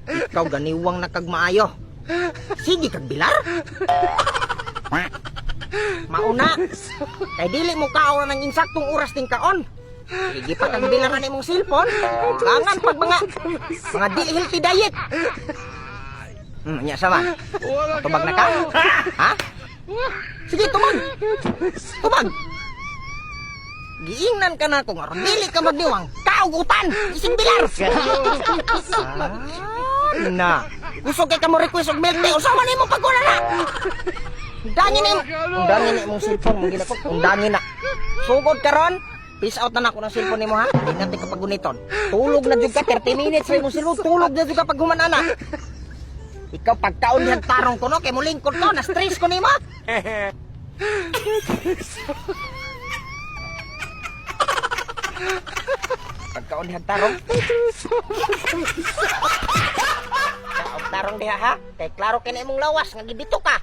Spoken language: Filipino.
Ikaw ganiwang nakagmaayo. Sige kag bilar. Mauna. Kay dili mo kaon ng insaktong oras ting kaon. Sige pa kag bilaran imong cellphone. Gangan pag mga di healthy diet. Nya sama. Tubag na ka? Ha? Sige, tubag. Tubag. Giingnan ka na kung aron dili ka magniwang. Kaugutan. Ising bilar. Na. Gusto kay ka mo request og milk tea. Usawa nimo pagkuna na. Undangin imong cellphone mong ginako. Undangin na. Sugod karon. Peace out na nako ng cellphone nimo ha. Di natin kapag guniton. Tulog na jud ka 30 minutes sa imong cellphone. Tulog na jud ka pag humanana. Ikaw pagkaon dihan tarong ko no kay mo lingkod ko na stress ko nimo. Pagkaon dihan tarong. Tarong diha ha. Kay klaro kay na imong lawas nga gibito ka.